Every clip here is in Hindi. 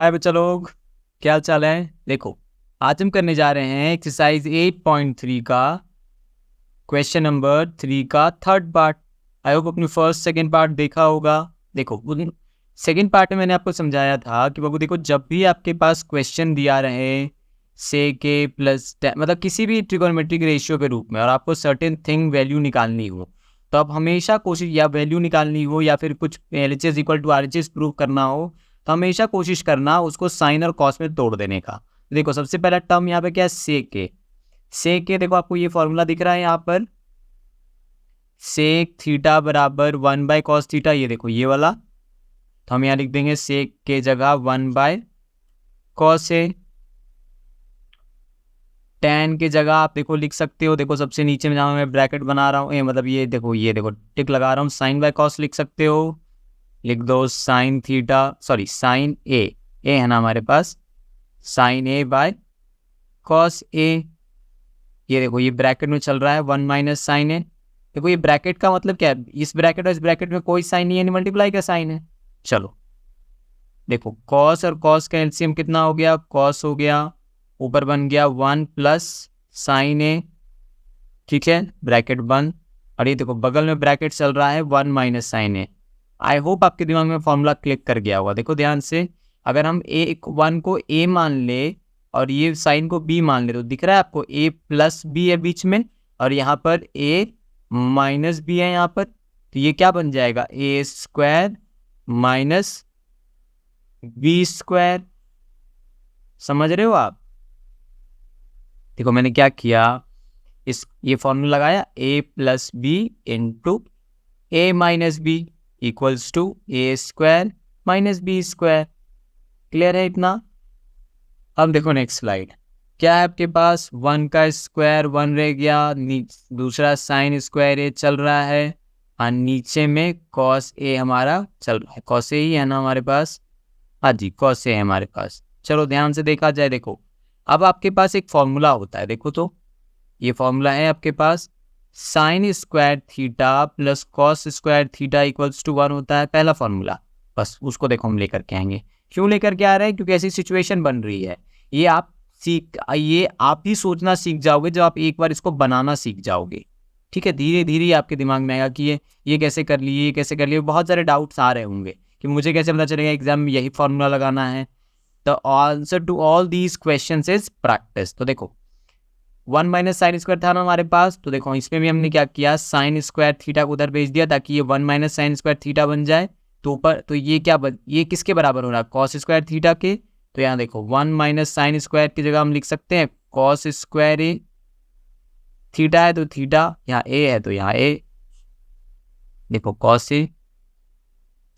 हाय बच्चा लोग, क्या हाल चाल है। देखो, आज हम करने जा रहे हैं एक्सरसाइज 8.3 का क्वेश्चन नंबर 3 का थर्ड पार्ट। आई होप अपनी फर्स्ट सेकंड पार्ट देखा होगा। देखो, सेकंड पार्ट में मैंने आपको समझाया था कि बाबू देखो, जब भी आपके पास क्वेश्चन दिया रहे से के प्लस मतलब किसी भी ट्रिगोनोमेट्रिक रेशियो के रूप में और आपको सर्टेन थिंग वैल्यू निकालनी हो, तो आप हमेशा कोशिश या वैल्यू निकालनी हो या फिर कुछ LHS equal to RHS prove करना हो, तो हमेशा कोशिश करना उसको साइन और कॉस में तोड़ देने का। देखो, सबसे पहला टर्म यहाँ पे क्या है, सेक के देखो आपको ये फॉर्मूला दिख रहा है यहाँ पर, सेक थीटा बराबर 1/cos थीटा। ये देखो ये वाला, तो हम यहाँ लिख देंगे सेक के जगह 1/cos ए। tan के जगह आप देखो लिख सकते हो, देखो सबसे नीचे में जहाँ मैं ब्रैकेट बना रहा हूँ, मतलब ये देखो टिक लगा रहा हूँ, साइन बाय कॉस लिख सकते हो। लिख दो साइन थीटा, सॉरी साइन ए है ना हमारे पास, sign A by cos A. ये देखो ये ब्रैकेट में चल रहा है 1 माइनस साइन ए। देखो ये ब्रैकेट का मतलब क्या है, इस ब्रैकेट और इस ब्रैकेट में कोई साइन नहीं है, मल्टीप्लाई का साइन है। चलो देखो, कॉस और कॉस का एलसीएम कितना हो गया, कॉस हो गया, ऊपर बन गया 1 प्लस साइन ए, ठीक है, ब्रैकेट बंद। और ये देखो बगल में ब्रैकेट चल रहा है 1 minus sine A. I hope आपके दिमाग में फॉर्मूला क्लिक कर गया होगा। देखो ध्यान से, अगर हम वन को ए मान ले और ये साइन को बी मान ले, तो दिख रहा है आपको ए प्लस बी है बीच में और यहाँ पर ए माइनस बी है यहाँ पर। तो ये क्या बन जाएगा, ए स्क्वायर माइनस बी स्क्वायर। समझ रहे हो आप। देखो मैंने क्या किया, ये फॉर्मूला लगाया, A plus B into A minus B equals to A square minus B square. Clear है इतना। अब देखो नेक्स्ट स्लाइड, क्या है आपके पास, 1 का स्क्वायर 1 रह गया, दूसरा साइन स्क्वायर ए चल रहा है और नीचे में कॉस ए हमारा चल रहा है। कॉस ए ही है ना हमारे पास, हाँ जी कॉस ए है हमारे पास। चलो ध्यान से देखा जाए, देखो अब आपके पास एक फॉर्मूला होता है, देखो तो ये फॉर्मूला है आपके पास, sine square theta plus cos square theta equals to 1 होता है, पहला फॉर्मूला। बस उसको देखो हम लेकर के आएंगे। क्यों लेकर के आ रहे हैं, क्योंकि ऐसी सिचुएशन बन रही है। ये आप ही सोचना सीख जाओगे जब आप एक बार इसको बनाना सीख जाओगे। ठीक है, धीरे धीरे आपके दिमाग में आएगा कि ये कैसे कर लिए, ये कैसे कर लिए। बहुत सारे डाउट्स आ रहे होंगे कि मुझे कैसे पता चलेगा एग्जाम में यही फॉर्मूला लगाना है। The answer to all these questions is practice. तो देखो 1 माइनस साइन स्क्वायर था ना हमारे पास, तो देखो इसमें भी हमने क्या किया, साइन स्क्वायर थीटा को उधर भेज दिया ताकि ये 1 माइनस साइन स्क्वायर थीटा बन जाए। तो ऊपर तो ये ये किसके बराबर हो रहा है, कॉस स्क्वायर थीटा के। तो यहाँ देखो 1 माइनस साइन स्क्वायर की जगह हम लिख सकते हैं कॉस स्क्वायर ए। थीटा है तो थीटा, यहाँ ए है तो यहाँ ए, देखो कॉस ए।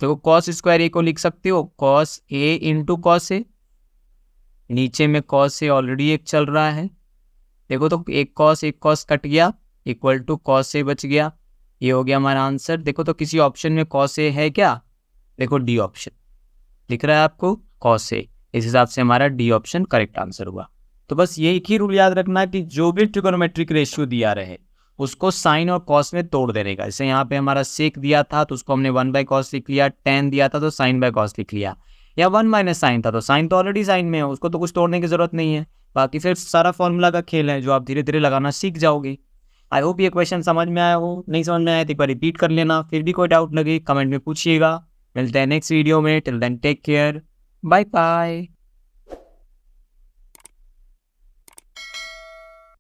तो कॉस स्क्वायर ए को लिख सकते हो cos A into cos A, नीचे में कॉस ए ऑलरेडी एक चल रहा है। देखो तो एक कॉस कट गया, इक्वल टू कॉस ए बच गया। ये हो गया हमारा आंसर। देखो तो किसी ऑप्शन में कॉस ए है क्या, देखो डी ऑप्शन दिख रहा है आपको, कॉस ए। इस हिसाब से हमारा डी ऑप्शन करेक्ट आंसर हुआ। तो बस ये एक ही रूल याद रखना कि जो भी ट्रिगोनोमेट्रिक रेशियो दिया रहे उसको साइन और कॉस में तोड़ देने का। जैसे यहाँ पे हमारा सेक दिया था तो उसको हमने 1/cos लिख लिया, tan दिया था तो साइन बाय कॉस लिख लिया, या 1 माइनस साइन था तो साइन तो ऑलरेडी साइन में है, उसको तो कुछ तोड़ने की जरूरत नहीं है। बाकी फिर सारा फॉर्मूला का खेल है जो आप धीरे धीरे लगाना सीख जाओगे। आई होप ये क्वेश्चन समझ में आया हो, नहीं समझ में आया तो एक बार रिपीट कर लेना, फिर भी कोई डाउट लगे कमेंट में पूछिएगा। मिलते हैं नेक्स्ट वीडियो में, till then take care, bye bye.